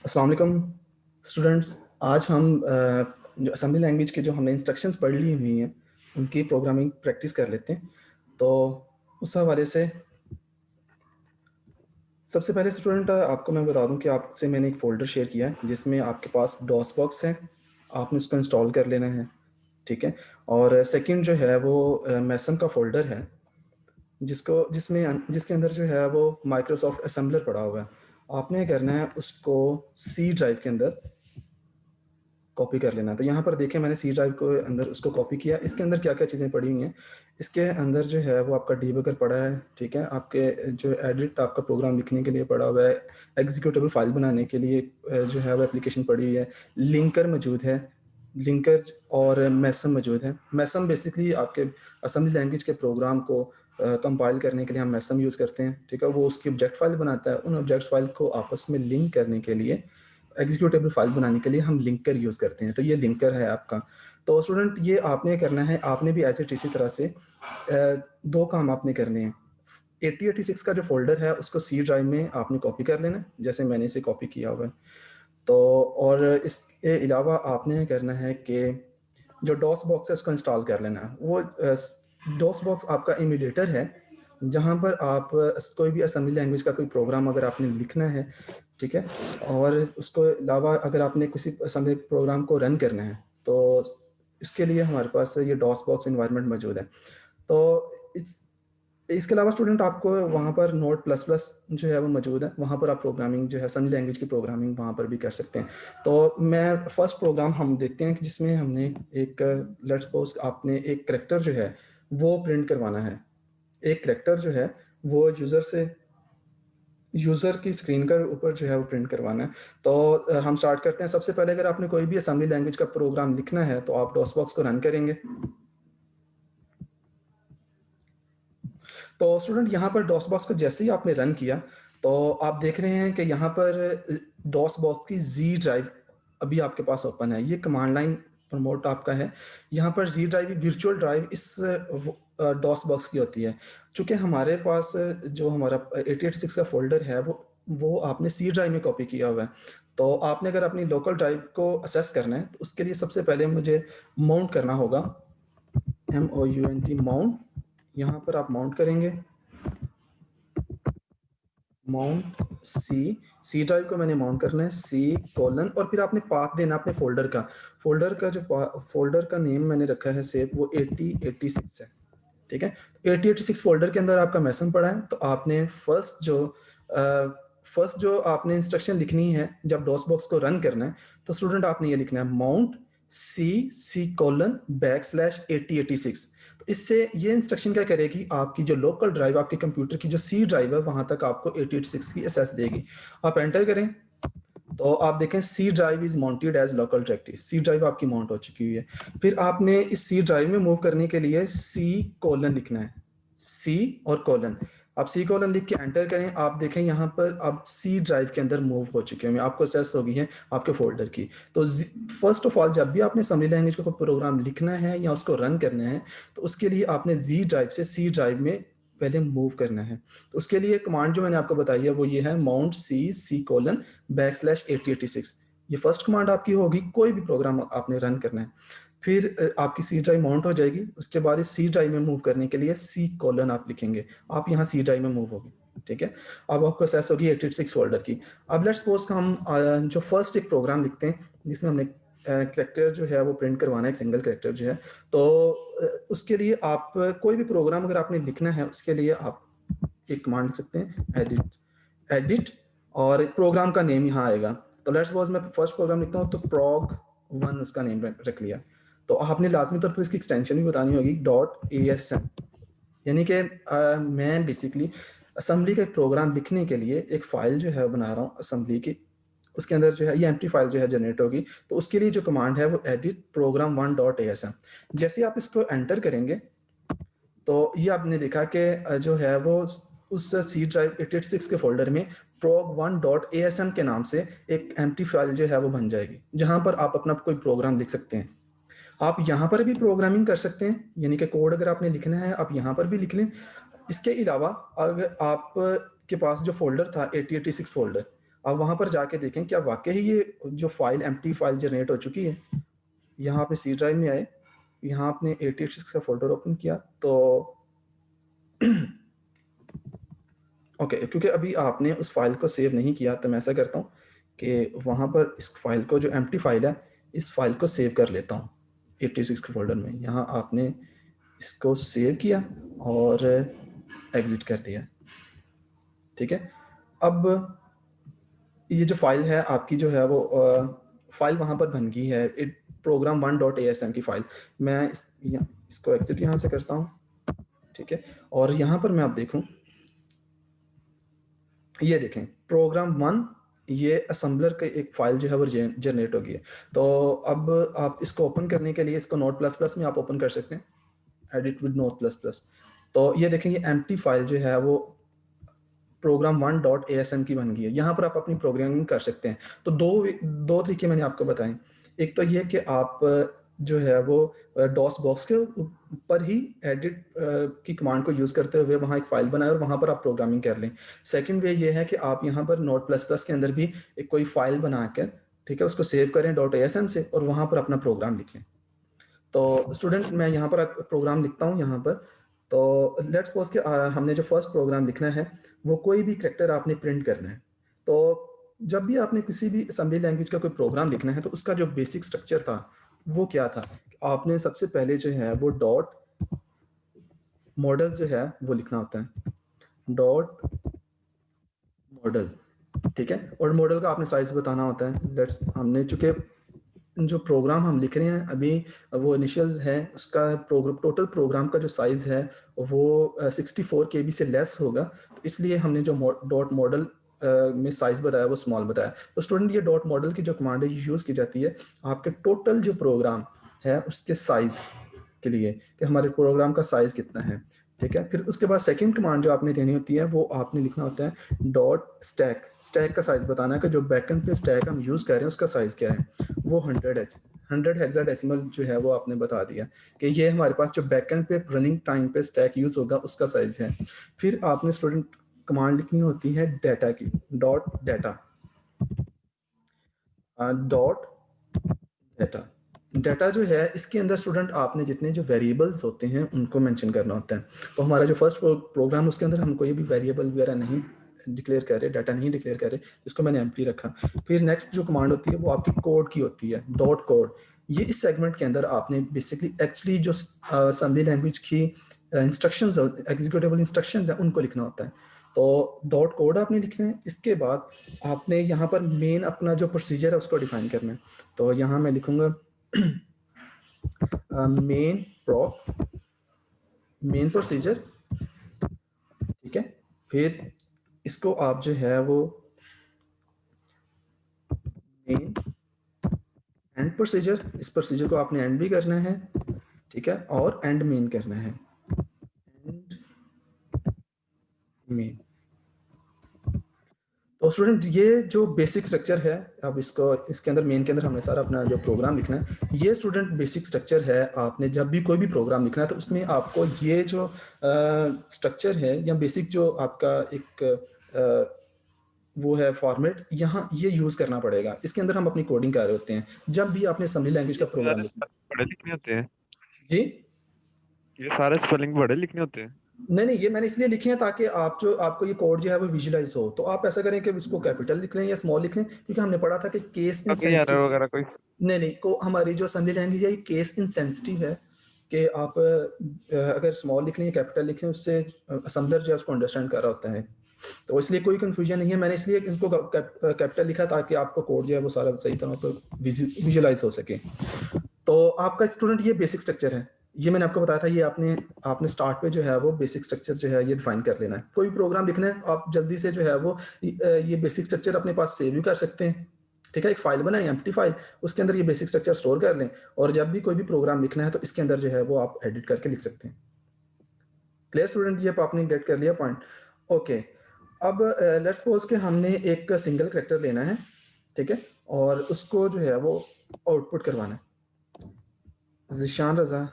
अस्सलाम वालेकुम स्टूडेंट्स। आज हम जो असेंबली लैंग्वेज के जो हमने इंस्ट्रक्शंस पढ़ ली हुई हैं उनकी प्रोग्रामिंग प्रैक्टिस कर लेते हैं। तो उस हवाले से सबसे पहले स्टूडेंट आपको मैं बता दूं कि आपसे मैंने एक फ़ोल्डर शेयर किया है जिसमें आपके पास डॉस बॉक्स है, आपने उसको इंस्टॉल कर लेना है। ठीक है। और सेकंड जो है वो मैसम का फ़ोल्डर है जिसके अंदर जो है वो माइक्रोसॉफ्ट असेंबलर पड़ा हुआ है। आपने करना है उसको सी ड्राइव के अंदर कॉपी कर लेना। तो यहाँ पर देखें मैंने सी ड्राइव को अंदर उसको कॉपी किया। इसके अंदर क्या क्या चीज़ें पड़ी हुई हैं, इसके अंदर जो है वो आपका डीबगर पड़ा है। ठीक है। आपके जो एडिट आपका प्रोग्राम लिखने के लिए पड़ा हुआ है, एग्जीक्यूटेबल फाइल बनाने के लिए जो है वो एप्लीकेशन पड़ी हुई है, लिंकर मौजूद है, लिंकर और मैसम मौजूद है। मैसम बेसिकली आपके असेंबली लैंग्वेज के प्रोग्राम को कंपाइल करने के लिए हम मैसम यूज़ करते हैं। ठीक है। वो उसकी ऑब्जेक्ट फाइल बनाता है, उन ऑब्जेक्ट फाइल को आपस में लिंक करने के लिए, एग्जीक्यूटेबल फाइल बनाने के लिए हम लिंकर यूज़ करते हैं। तो ये लिंकर है आपका। तो स्टूडेंट ये आपने करना है, आपने भी ऐसे इसी तरह से दो काम आपने करने हैं। 8086 का जो फोल्डर है उसको सी ड्राइव में आपने कॉपी कर लेना है, जैसे मैंने इसे कॉपी किया हुआ है। तो और इसके अलावा आपने करना है कि जो डॉस बॉक्स है उसको इंस्टॉल कर लेना है। वो डॉस बॉक्स आपका इमिडिएटर है जहाँ पर आप कोई भी असेंबली लैंग्वेज का कोई प्रोग्राम अगर आपने लिखना है, ठीक है, और उसको अलावा अगर आपने किसी असेंबली प्रोग्राम को रन करना है तो इसके लिए हमारे पास ये डॉस बॉक्स इन्वायरमेंट मौजूद है। तो इसके अलावा स्टूडेंट आपको वहाँ पर नोट प्लस प्लस जो है वो मौजूद है, वहाँ पर आप प्रोग्रामिंग जो है असेंबली लैंग्वेज की प्रोग्रामिंग वहाँ पर भी कर सकते हैं। तो मैं फर्स्ट प्रोग्राम हम देखते हैं कि जिसमें हमने एक लेट्स सपोज आपने एक करेक्टर जो है वो प्रिंट करवाना है। एक करेक्टर जो है वो यूज़र की स्क्रीन के ऊपर जो है वो प्रिंट करवाना है। तो हम स्टार्ट करते हैं। सबसे पहले अगर आपने कोई भी असेंबली लैंग्वेज का प्रोग्राम लिखना है तो आप डॉस बॉक्स को रन करेंगे। तो स्टूडेंट यहाँ पर डॉस बॉक्स को जैसे ही आपने रन किया तो आप देख रहे हैं कि यहाँ पर डॉस बॉक्स की जी ड्राइव अभी आपके पास ओपन है। ये कमांड लाइन प्रमोट आपका है। यहाँ पर जी ड्राइव वर्चुअल ड्राइव इस डॉस बॉक्स की होती है। चूँकि हमारे पास जो हमारा 8086 का फोल्डर है वो आपने सी ड्राइव में कॉपी किया हुआ है। तो आपने अगर अपनी लोकल ड्राइव को असेस करना है तो उसके लिए सबसे पहले मुझे माउंट करना होगा, MOUNT माउंट। यहाँ पर आप माउंट करेंगे, माउंट सी ड्राइव को मैंने माउंट करना है C:, और फिर आपने पाथ देना अपने फोल्डर का नेम मैंने रखा है सेव, वो 8086 है। ठीक है। 8086 फोल्डर के अंदर आपका मैसन पड़ा है। तो आपने फर्स्ट जो आपने इंस्ट्रक्शन लिखनी है जब डॉस बॉक्स को रन करना है तो स्टूडेंट आपने ये लिखना है माउंट C:\\8086। तो इससे ये इंस्ट्रक्शन क्या करेगी, आपकी जो लोकल ड्राइव आपके कंप्यूटर की जो सी ड्राइव है वहां तक आपको 8086 की एक्सेस देगी। आप एंटर करें तो आप देखें C drive is mounted as local directory. C drive आपकी माउंट हो चुकी हुई है। फिर आपने इस सी ड्राइव में मूव करने के लिए C:, लिखना है, C:, आप C:, लिख के एंटर करें। आप देखें यहाँ पर अब सी ड्राइव के अंदर मूव हो चुके हैं, आपको एक्सेस हो गई है आपके फोल्डर की। तो फर्स्ट ऑफ ऑल जब भी आपने असेंबली लैंग्वेज का कोई प्रोग्राम लिखना है या उसको रन करना है तो उसके लिए आपने जी ड्राइव से सी ड्राइव में पहले मूव करना है। तो उसके लिए कमांड जो मैंने आपको बताई है वो ये है माउंट C:\\8086। ये फर्स्ट कमांड आपकी होगी, कोई भी प्रोग्राम आपने रन करना है। फिर आपकी सी ड्राइव माउंट हो जाएगी। उसके बाद इस सी ड्राइव में मूव करने के लिए C:, आप लिखेंगे, आप यहाँ सी ड्राइव में मूव होगी। ठीक है। अब आपको एक्सेस होगी 86 फोल्डर की। अब लेट्स सपोज हम जो फर्स्ट एक प्रोग्राम लिखते हैं जिसमें हमने करेक्टर जो है वो प्रिंट करवाना है, एक सिंगल करेक्टर जो है। तो उसके लिए आप कोई भी प्रोग्राम अगर आपने लिखना है उसके लिए आप एक कमांड लिख सकते हैं, एडिट और प्रोग्राम का नेम यहाँ आएगा। तो लेट्स सपोज मैं फर्स्ट प्रोग्राम लिखता हूँ तो prog1 उसका नेम रख लिया। तो आपने लाजमी तौर पर इसकी एक्सटेंशन भी बतानी होगी .asm, यानी कि मैं बेसिकली असेंबली का एक प्रोग्राम लिखने के लिए एक फाइल जो है बना रहा हूँ असेंबली की। उसके अंदर जो है ये एम्प्टी फाइल जो है जनरेट होगी। तो उसके लिए जो कमांड है वो एडिट program1.asm। जैसे आप इसको एंटर करेंगे तो ये आपने देखा कि जो है वो उस सी ड्राइव 86 के फोल्डर में prog1.asm के नाम से एक एम्प्टी फाइल जो है वो बन जाएगी, जहां पर आप अपना कोई प्रोग्राम लिख सकते हैं। आप यहाँ पर भी प्रोग्रामिंग कर सकते हैं, यानी कि कोड अगर आपने लिखना है आप यहाँ पर भी लिख लें। इसके अलावा अगर आप के पास जो फोल्डर था 8086 फोल्डर, आप वहां पर जाके देखें क्या वाकई ये जो फाइल एम्प्टी फाइल जनरेट हो चुकी है। यहाँ आपने सी ड्राइव में आए, यहाँ आपने 86 का फोल्डर ओपन किया तो ओके, क्योंकि अभी आपने उस फाइल को सेव नहीं किया तो मैं ऐसा करता हूँ कि वहाँ पर इस फाइल को, जो एम्प्टी फाइल है, इस फाइल को सेव कर लेता हूँ 86 के फोल्डर में। यहाँ आपने इसको सेव किया और एग्जिट कर दिया। ठीक है, अब ये जो फाइल है आपकी जो है वो फाइल वहाँ पर बन गई है, program1.asm की फाइल। मैं इसको एग्जिट यहाँ से करता हूँ। ठीक है, और यहाँ पर मैं आप देखूँ, ये देखें program1, ये असेंबलर का एक फाइल जो है वो जनरेट होगी है। तो अब आप इसको ओपन करने के लिए इसको Node++ में आप ओपन कर सकते हैं, एडिट विद Node++। तो ये देखें, ये एम्प्टी फाइल जो है वो program1.asm की बन गई है। यहाँ पर आप अपनी प्रोग्रामिंग कर सकते हैं। तो दो तरीके मैंने आपको बताए। एक तो ये कि आप जो है वो डॉस बॉक्स के ऊपर ही एडिट की कमांड को यूज़ करते हुए वहाँ एक फाइल बनाए और वहाँ पर आप प्रोग्रामिंग कर लें। सेकंड वे ये है कि आप यहाँ पर Node++ के अंदर भी एक कोई फाइल बनाकर, ठीक है, उसको सेव करें .asm से और वहाँ पर अपना प्रोग्राम लिखें। तो स्टूडेंट, मैं यहाँ पर प्रोग्राम लिखता हूँ यहाँ पर। तो लेट्स सपोज कि हमने जो फर्स्ट प्रोग्राम लिखना है वो कोई भी कैरेक्टर आपने प्रिंट करना है। तो जब भी आपने किसी भी असेंबली लैंग्वेज का कोई प्रोग्राम लिखना है तो उसका जो बेसिक स्ट्रक्चर था वो क्या था, आपने सबसे पहले जो है वो डॉट मॉडल जो है वो लिखना होता है, डॉट मॉडल। ठीक है, और मॉडल का आपने साइज बताना होता है। लेट्स, हमने चूंकि जो प्रोग्राम हम लिख रहे हैं अभी वो इनिशियल है, उसका टोटल प्रोग्राम का जो साइज़ है वो 64 KB से लेस होगा, तो इसलिए हमने जो डॉट मॉडल में साइज़ बताया वो स्मॉल बताया। तो स्टूडेंट, ये डॉट मॉडल की जो कमांड है यूज़ की जाती है आपके टोटल जो प्रोग्राम है उसके साइज़ के लिए, कि हमारे प्रोग्राम का साइज़ कितना है। ठीक है, फिर उसके बाद सेकंड कमांड जो आपने देनी होती है वो आपने लिखना होता है डॉट स्टैक। स्टैक का साइज़ बताना है कि जो बैकएंड पे स्टैक हम यूज़ कर रहे हैं उसका साइज़ क्या है, वो 100 हेक्साडेसिमल जो है वो आपने बता दिया कि ये हमारे पास जो बैकएंड पे रनिंग टाइम पे स्टैक यूज़ होगा उसका साइज़ है। फिर आपने स्टूडेंट कमांड लिखनी होती है डाटा की, dot data, dot data. Data जो है इसके अंदर स्टूडेंट आपने जितने जो वेरिएबल्स होते हैं उनको मेंशन करना होता है। तो हमारा जो फर्स्ट प्रोग्राम उसके अंदर हम कोई भी वेरिएबल वगैरह नहीं डिक्लेयर कर रहे, डाटा नहीं डिक्लेयर कर रहे, इसको मैंने एम्प्टी रखा। फिर नेक्स्ट जो कमांड होती है वो आपकी कोड की होती है, डॉट कोड। ये इस सेगमेंट के अंदर आपने बेसिकली एक्चुअली जो असेंबली लैंग्वेज की इंस्ट्रक्शंस, एग्जीक्यूटेबल इंस्ट्रक्शंस हैं उनको लिखना होता है। तो डॉट कोड आपने लिखना है। इसके बाद आपने यहाँ पर मेन अपना जो प्रोसीजर है उसको डिफाइन करना है। तो यहाँ मैं लिखूंगा मेन प्रोसीजर। ठीक है, फिर इसको आप जो है वो मेन एंड प्रोसीजर, इस प्रोसीजर को आपने एंड भी करना है। ठीक है, और एंड मेन करना है, एंड मेन। तो स्टूडेंट, ये जो बेसिक स्ट्रक्चर है, अब इसको इसके अंदर मेन के अंदर हमने सारा अपना जो प्रोग्राम लिखना है, ये स्टूडेंट बेसिक स्ट्रक्चर है। आपने जब भी कोई भी प्रोग्राम लिखना है तो उसमें आपको ये जो स्ट्रक्चर है या बेसिक जो आपका एक वो है फॉर्मेट, यहाँ ये यूज़ करना पड़ेगा। इसके अंदर हम अपनी कोडिंग कर रहे होते हैं जब भी आपने असेंबली लैंग्वेज ये का प्रोग्राम सारे लिखना। पढ़े लिखने होते हैं? जी, ये सारे स्पेलिंग पढ़े लिखने होते हैं? नहीं नहीं, ये मैंने इसलिए लिखे हैं ताकि आप जो आपको ये कोड जो है वो विजुलाइज हो। तो आप ऐसा करें कि इसको कैपिटल लिख लें या स्मॉल लिख लें, क्योंकि हमने पढ़ा था कि केस कोई एरर इनसेंसिटिव। वगैरह कोई? नहीं नहीं, को हमारी जो असेंबली लैंग्वेज है ये केस इनसेंसिटिव है, कि आप अगर स्मॉल लिख लें या कैपिटल लिख लें उससे असेंबलर जो है उसको अंडरस्टैंड कर रहा होता है। तो इसलिए कोई कंफ्यूजन नहीं है, मैंने इसलिए इसको कैपिटल लिखा ताकि आपको कोड जो है वो सारा सही तरह पर विजुलाइज हो सके। तो आपका स्टूडेंट ये बेसिक स्ट्रक्चर है, ये मैंने आपको बताया था। ये आपने आपने स्टार्ट पे जो है वो बेसिक स्ट्रक्चर जो है ये डिफाइन कर लेना है। कोई भी प्रोग्राम लिखना है आप जल्दी से जो है वो ये बेसिक स्ट्रक्चर अपने पास सेव भी कर सकते हैं। ठीक है, एक फाइल बनाएं, एम्प्टी फाइल, उसके अंदर ये बेसिक स्ट्रक्चर स्टोर कर लें, और जब भी कोई भी प्रोग्राम लिखना है तो इसके अंदर जो है वो आप एडिट करके लिख सकते हैं। क्लियर स्टूडेंट, ये आपने गेट कर लिया पॉइंट। ओके, अब लेट्स सपोज कि हमने एक सिंगल करेक्टर लेना है, ठीक है, और उसको जो है वो आउटपुट करवाना है। जिशान रजा,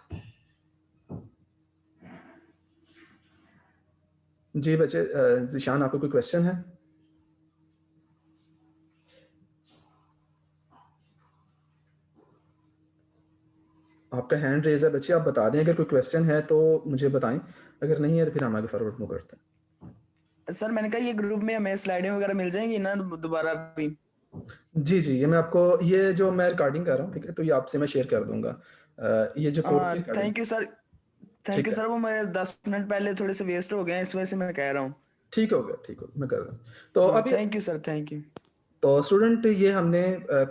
जी बच्चे, जिशान आपको कोई क्वेश्चन है? आपका हैंड रेज है बच्चे, आप बता दें अगर कोई क्वेश्चन है तो मुझे बताएं, अगर नहीं है तो फिर हम आगे फॉरवर्ड मूव करते हैं। सर मैंने कहा ये ग्रुप में हमें स्लाइडें वगैरह मिल जाएंगी ना दोबारा भी? जी जी, ये मैं आपको, ये जो मैं रिकॉर्डिंग कर रहा हूँ, ठीक है, तो ये आपसे मैं शेयर कर दूंगा, ये जो कोड की recording. Thank you sir. Thank ठीक यू है, सर, वो मेरे 10 मिनट पहले थोड़े से वेस्ट हो गए हैं, इस वजह से मैं कह रहा हूँ। ठीक हो गया, ठीक हो गया, मैं कर रहा हूँ। तो अभी, thank you sir, thank you. तो स्टूडेंट ये हमने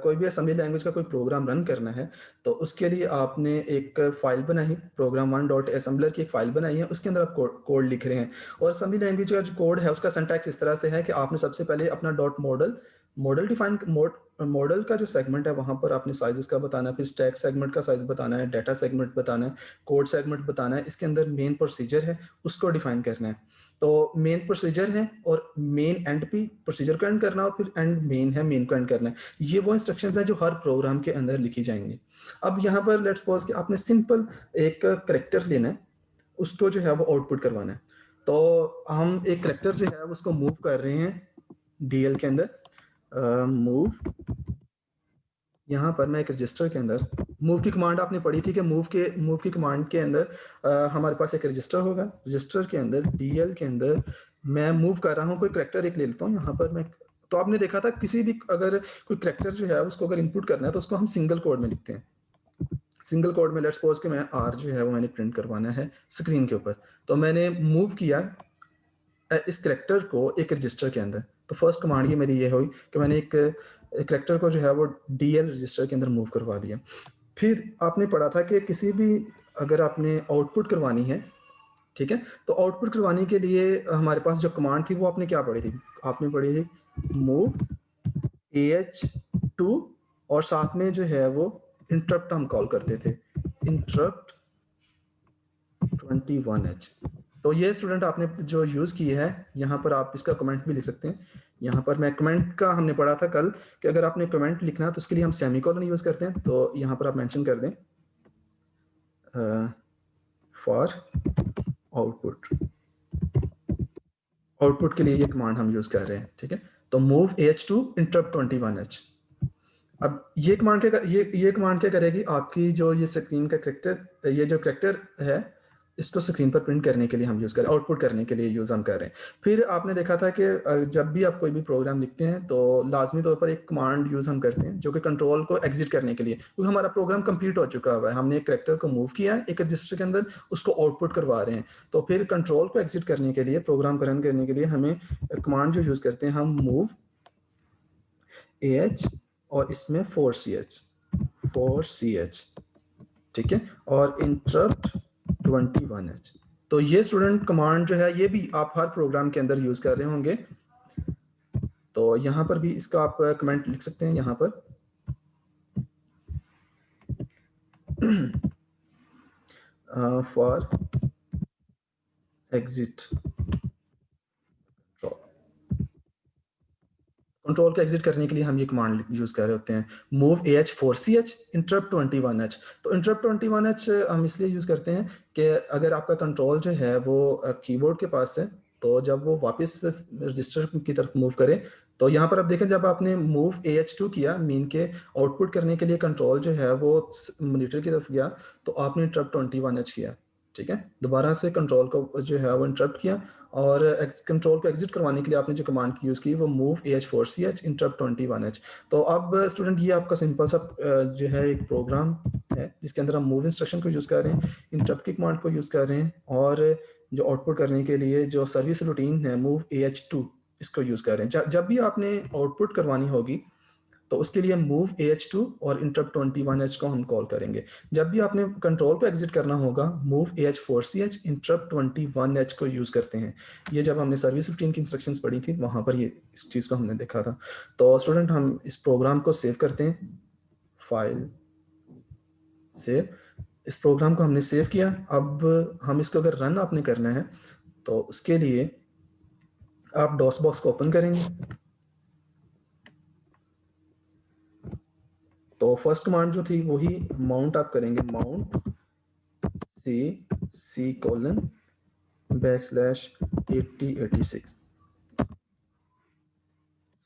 कोई भी असेंबली लैंग्वेज का कोई प्रोग्राम रन करना है तो उसके लिए आपने एक फाइल बनाई, program1.assembler की एक फाइल बनाई है, उसके अंदर आप कोड लिख रहे हैं। और असेंबली लैंग्वेज का जो कोड है उसका सिंटैक्स इस तरह से है कि आपने सबसे पहले अपना dot model model define model का जो सेगमेंट है वहां पर आपने साइज उसका बताना है, फिर स्टैक सेगमेंट का साइज बताना है, डाटा सेगमेंट बताना है, कोड सेगमेंट बताना है, इसके अंदर मेन प्रोसीजर है उसको डिफाइन करना है। तो मेन प्रोसीजर है और मेन एंड पे प्रोसीजर को एंड करना, और फिर एंड मेन है, मेन को एंड करना है। ये वो इंस्ट्रक्शंस हैं जो हर प्रोग्राम के अंदर लिखी जाएंगी। अब यहाँ पर लेट्स सपोज कि आपने सिंपल एक करेक्टर लेना है, उसको जो है वो आउटपुट करवाना है। तो हम एक करेक्टर जो है उसको मूव कर रहे हैं डीएल के अंदर, मूव, यहाँ पर मैं एक रजिस्टर के अंदर, मूव की कमांड आपने पढ़ी थी कि मूव की कमांड के अंदर हमारे पास एक रजिस्टर होगा, रजिस्टर के अंदर डीएल के अंदर मैं मूव कर रहा हूँ, कोई करेक्टर एक ले लेता हूँ यहाँ पर मैं। तो आपने देखा था किसी भी अगर कोई करेक्टर जो है उसको अगर इनपुट करना है तो उसको हम सिंगल कोड में लिखते हैं। सिंगल कोड में लेट्स सपोज कि मैं आर जो है वो मैंने प्रिंट करवाना है स्क्रीन के ऊपर, तो मैंने मूव किया इस करेक्टर को एक रजिस्टर के अंदर। तो फर्स्ट कमांड ये मेरी ये हुई कि मैंने एक करेक्टर को जो है वो डीएल रजिस्टर के अंदर मूव करवा दिया। फिर आपने पढ़ा था कि किसी भी अगर आपने आउटपुट करवानी है, ठीक है, तो आउटपुट करवाने के लिए हमारे पास जो कमांड थी वो आपने क्या पढ़ी थी, आपने पढ़ी थी मूव AH2, और साथ में जो है वो इंटरप्ट हम कॉल करते थे, इंटरप्ट 21H। तो ये स्टूडेंट आपने जो यूज़ की है, यहाँ पर आप इसका कमेंट भी लिख सकते हैं। यहाँ पर मैं कमेंट का हमने पढ़ा था कल कि अगर आपने कमेंट लिखना है तो उसके लिए हम सेमीकोलन यूज़ करते हैं। तो यहाँ पर आप मेंशन कर दें फॉर आउटपुट, आउटपुट के लिए ये कमांड हम यूज़ कर रहे हैं, ठीक है। तो मूव AH2 इंटरप्ट 21H। अब ये कमांड क्या, ये कमांड क्या करेगी, आपकी जो ये स्क्रीन का करेक्टर, ये जो करेक्टर है इसको स्क्रीन पर प्रिंट करने के लिए हम यूज़ करें, आउटपुट करने के लिए यूज़ हम कर रहे हैं। फिर आपने देखा था कि जब भी आप कोई भी प्रोग्राम लिखते हैं तो लाजमी तौर पर एक कमांड यूज़ हम करते हैं जो कि कंट्रोल को एग्जिट करने के लिए, क्योंकि हमारा प्रोग्राम कंप्लीट हो चुका हुआ है, हमने एक करेक्टर को मूव किया है एक रजिस्टर के अंदर, उसको आउटपुट करवा रहे हैं। तो फिर कंट्रोल को एग्जिट करने के लिए, प्रोग्राम को रन करने के लिए हमें कमांड जो यूज़ करते हैं हम मूव AH और इसमें 4CH, ठीक है, और इंटरप्ट 21H। तो ये स्टूडेंट कमांड जो है ये भी आप हर प्रोग्राम के अंदर यूज कर रहे होंगे। तो यहाँ पर भी इसका आप कमेंट लिख सकते हैं यहाँ पर फॉर एग्जिट कंट्रोल को एग्जिट करने के लिए हम ये कमांड यूज कर रहे होते हैं, move AH 4CH interrupt 21H। तो इंटरप्ट 21H हम इसलिए यूज करते हैं कि अगर आपका कंट्रोल जो है वो कीबोर्ड के पास है, तो जब वो वापस रजिस्टर की तरफ मूव करे, तो यहाँ पर आप देखें जब आपने मूव AH2 किया मीन के आउटपुट करने के लिए कंट्रोल जो है वो मॉनिटर की तरफ गया, तो आपने इंटरप्ट 21H किया, ठीक है, दोबारा से कंट्रोल को जो है वो इंटरप्ट किया, और कंट्रोल को एग्जिट करवाने के लिए आपने जो कमांड की यूज़ की वो move AH 4CH interrupt 21H। तो अब स्टूडेंट ये आपका सिंपल सा जो है एक प्रोग्राम है जिसके अंदर हम मूव इंस्ट्रक्शन को यूज़ कर रहे हैं, इंटरप्ट की कमांड को यूज़ कर रहे हैं, और जो आउटपुट करने के लिए जो सर्विस रूटीन है मूव AH2 इसको यूज़ कर रहे हैं। जब भी आपने आउटपुट करवानी होगी तो उसके लिए मूव AH2 और इंटरप्ट 21H को हम कॉल करेंगे। जब भी आपने कंट्रोल को एग्जिट करना होगा move AH 4CH interrupt 21H को यूज करते हैं। ये जब हमने सर्विस रूटीन की इंस्ट्रक्शंस पढ़ी थी वहां पर ये इस चीज को हमने देखा था। तो स्टूडेंट हम इस प्रोग्राम को सेव करते हैं, फाइल सेव, इस प्रोग्राम को हमने सेव किया। अब हम इसको अगर रन आपने करना है तो उसके लिए आप डॉस बॉक्स को ओपन करेंगे। तो फर्स्ट कमांड जो थी वही माउंट आप करेंगे, mount C colon \8086,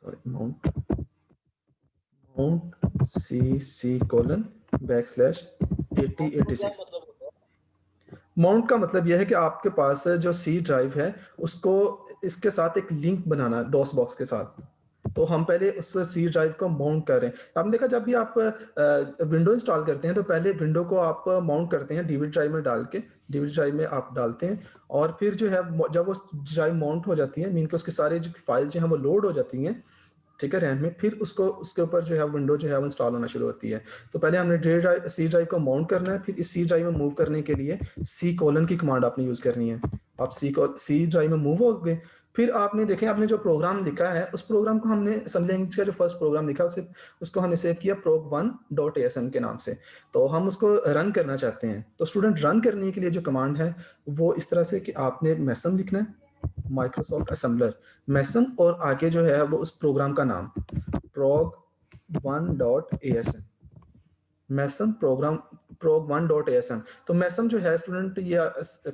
sorry mount C colon \8086 8086। Mount का मतलब यह है कि आपके पास जो सी ड्राइव है उसको इसके साथ एक लिंक बनाना है डॉस बॉक्स के साथ। तो हम पहले उस सी ड्राइव को माउंट कर रहे हैं। आपने देखा जब भी आप विंडो इंस्टॉल करते हैं तो पहले विंडो को आप माउंट करते हैं डीवीडी ड्राइव में डाल के, डीवीडी ड्राइव में आप डालते हैं और फिर जो है जब वो ड्राइव माउंट हो जाती है मीन के उसके सारे जो फाइल जो हैं वो लोड हो जाती हैं, ठीक है, रैम में, फिर उसको उसके ऊपर जो है विंडो जो है वो इंस्टॉल होना शुरू होती है। तो पहले हमने सी ड्राइव को माउंट करना है, फिर इस सी ड्राइव में मूव करने के लिए C: की कमांड आपने यूज करनी है। आप सी ड्राइव में मूव हो गए, फिर आपने देखें आपने जो प्रोग्राम लिखा है उस प्रोग्राम को हमने असेंबली लैंग्वेज का जो फर्स्ट प्रोग्राम लिखा उसे उसको हमने सेव किया prog1.asm के नाम से। तो हम उसको रन करना चाहते हैं। तो स्टूडेंट रन करने के लिए जो कमांड है वो इस तरह से कि आपने मैसम लिखना है, माइक्रोसॉफ्ट असेंबलर मैसम, और आगे जो है वो उस प्रोग्राम का नाम prog1.asm, मैसम प्रोग्राम prog1.asm। तो मैसम जो है स्टूडेंट या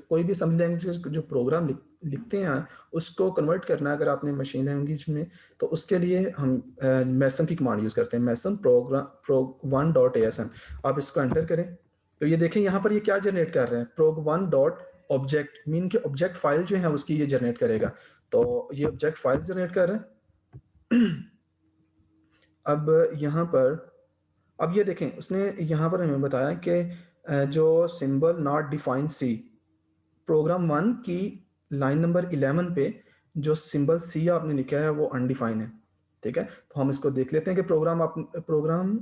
कोई भी असेंबली लैंग्वेज जो प्रोग्राम लिखते हैं उसको कन्वर्ट करना है अगर आपने मशीन लैंग्वेज में, तो उसके लिए हम मैसम की कमांड यूज करते हैं, मैसम prog1.asm। आप इसको एंटर करें तो ये देखें यहाँ पर ये क्या जनरेट कर रहे हैं, prog1.object मीन के ऑब्जेक्ट फाइल जो है उसकी ये जनरेट करेगा। तो ये ऑब्जेक्ट फाइल जनरेट कर रहे हैं। अब यहाँ पर अब ये देखें उसने यहाँ पर हमें बताया कि जो symbol not define C, program 1 की लाइन नंबर 11 पे जो सिंबल सी आपने लिखा है वो अनडिफाइन है, ठीक है। तो हम इसको देख लेते हैं कि प्रोग्राम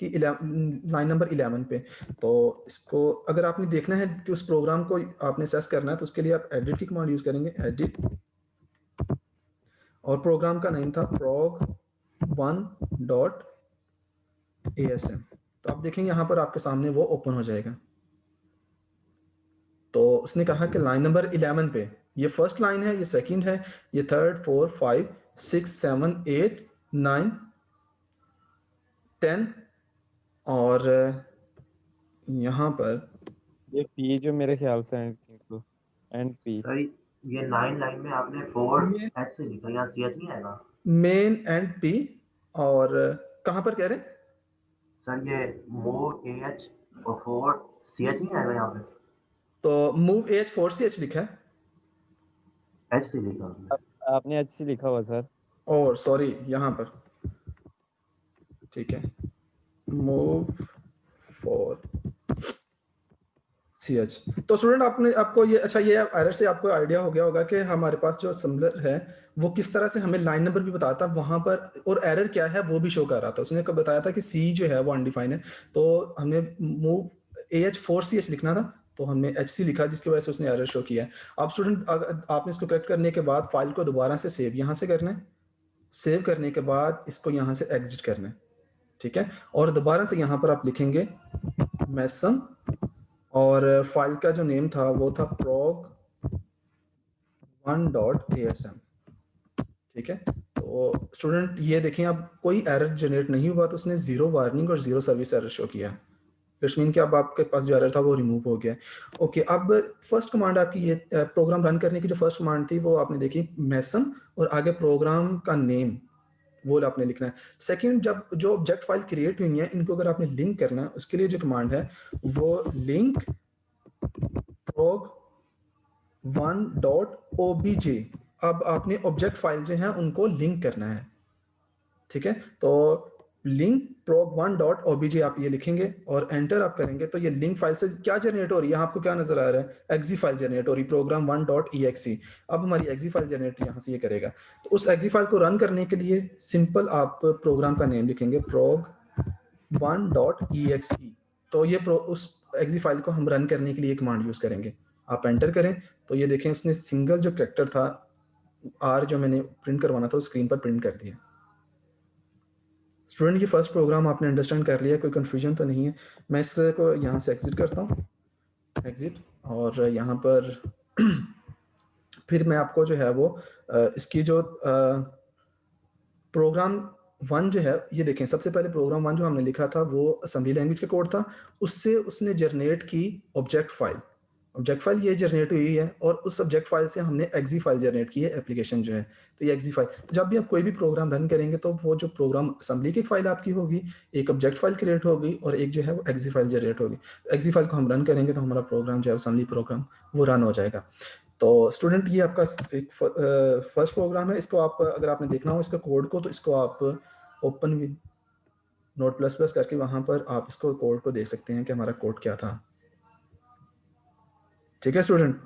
की लाइन नंबर 11 पे। तो इसको अगर आपने देखना है कि उस प्रोग्राम को आपने सेस करना है तो उसके लिए आप एडिट की कमांड यूज करेंगे, एडिट, और प्रोग्राम का नेम था prog1.asm। तो आप देखेंगे यहाँ पर आपके सामने वो ओपन हो जाएगा। तो उसने कहा कि लाइन नंबर 11 पे ये फर्स्ट लाइन है, ये सेकंड है, ये थर्ड, 4, 5, 6, 7, 8, 9, 10 और यहाँ पर ये पी जो मेरे ख्याल से आई थिंक तो एंड पी। सर ये 9 लाइन में आपने 4 एच से लिखा, यहाँ सी एच नहीं आएगा मेन एंड पी, और कहाँ पर कह रहे हैं सर? ये मूव ए एच और 4 सी एच नहीं आएगा यहाँ पे? तो मूव एच 4ch लिखा है, एच से लिखा आपने। आपने अच्छी लिखा हुआ सर। और सॉरी यहाँ पर, ठीक है, मूव 4ch। तो स्टूडेंट आपको ये अच्छा ये एरर से आपको आइडिया हो गया होगा कि हमारे पास जो असेंबलर है वो किस तरह से हमें लाइन नंबर भी बताता है वहां पर, और एरर क्या है वो भी शो कर रहा था। उसने कब बताया था कि सी जो है वो अनडिफाइन है, तो हमने मूव AH4CH लिखना था तो हमने HC लिखा जिसकी वजह से उसने एरर शो किया है। अब स्टूडेंट आपने इसको करेक्ट करने के बाद फाइल को दोबारा से सेव यहाँ से करना है, सेव करने के बाद इसको यहाँ से एग्जिट करना है, ठीक है, और दोबारा से यहाँ पर आप लिखेंगे मैसम, और फाइल का जो नेम था वो था prog1.asm, ठीक है। तो स्टूडेंट ये देखें अब कोई एरर जनरेट नहीं हुआ, तो उसने 0 वार्निंग और 0 सर्विस एरर शो किया। इट्स मीन कि अब आपके पास जो एरर था वो रिमूव हो गया। ओके, अब फर्स्ट कमांड आपकी ये प्रोग्राम रन करने की जो फर्स्ट कमांड थी वो आपने देखी मैसम, और आगे प्रोग्राम का नेम वो आपने लिखना है। सेकंड, जब जो ऑब्जेक्ट फाइल क्रिएट हुई है इनको अगर आपने लिंक करना है उसके लिए जो कमांड है वो लिंक prog1.obj। अब आपने ऑब्जेक्ट फाइल जो है उनको लिंक करना है, ठीक है। तो लिंक prog1.obj आप ये लिखेंगे और एंटर आप करेंगे तो ये लिंक फाइल से क्या जनरेट हो रही है, आपको क्या नजर आ रहा है, exe फाइल जनरेट हो रही, program1.exe। अब हमारी exe फाइल जनरेट यहाँ से ये करेगा। तो उस exe फाइल को रन करने के लिए सिंपल आप प्रोग्राम का नेम लिखेंगे prog1.exe। तो ये उस exe फाइल को हम रन करने के लिए कमांड यूज करेंगे। आप एंटर करें तो ये देखें उसने सिंगल जो कैरेक्टर था R जो मैंने प्रिंट करवाना था स्क्रीन पर प्रिंट कर दिया। स्टूडेंट ये फर्स्ट प्रोग्राम आपने अंडरस्टैंड कर लिया, कोई कंफ्यूजन तो नहीं है। मैं इसको यहाँ से एग्जिट करता हूँ, एग्जिट, और यहाँ पर फिर मैं आपको जो है वो इसकी जो प्रोग्राम 1 जो है ये देखें, सबसे पहले प्रोग्राम 1 जो हमने लिखा था वो असेंबली लैंग्वेज का कोड था, उससे उसने जनरेट की ऑब्जेक्ट फाइल, ऑब्जेक्ट फाइल ये जनरेट हुई है और उस सब्जेक्ट फाइल से हमने एक्जी फाइल जनरेट की है एप्लीकेशन जो है। तो ये एक्जी फाइल, जब भी आप कोई भी प्रोग्राम रन करेंगे तो वो जो प्रोग्राम असेंबली की फाइल आपकी होगी, एक ऑब्जेक्ट फाइल क्रिएट होगी और एक जो है वो एक्जी फाइल जनरेट होगी। एक्जी फाइल को हम रन करेंगे तो हमारा प्रोग्राम जो है असेंबली प्रोग्राम वो रन हो जाएगा। तो स्टूडेंट ये आपका एक फर्स्ट प्रोग्राम है। इसको आप अगर आपने देखना हो इसका कोड को, तो इसको आप open with note plus plus करके वहाँ पर आप इसको कोड को देख सकते हैं कि हमारा कोड क्या था। ठीक है स्टूडेंट।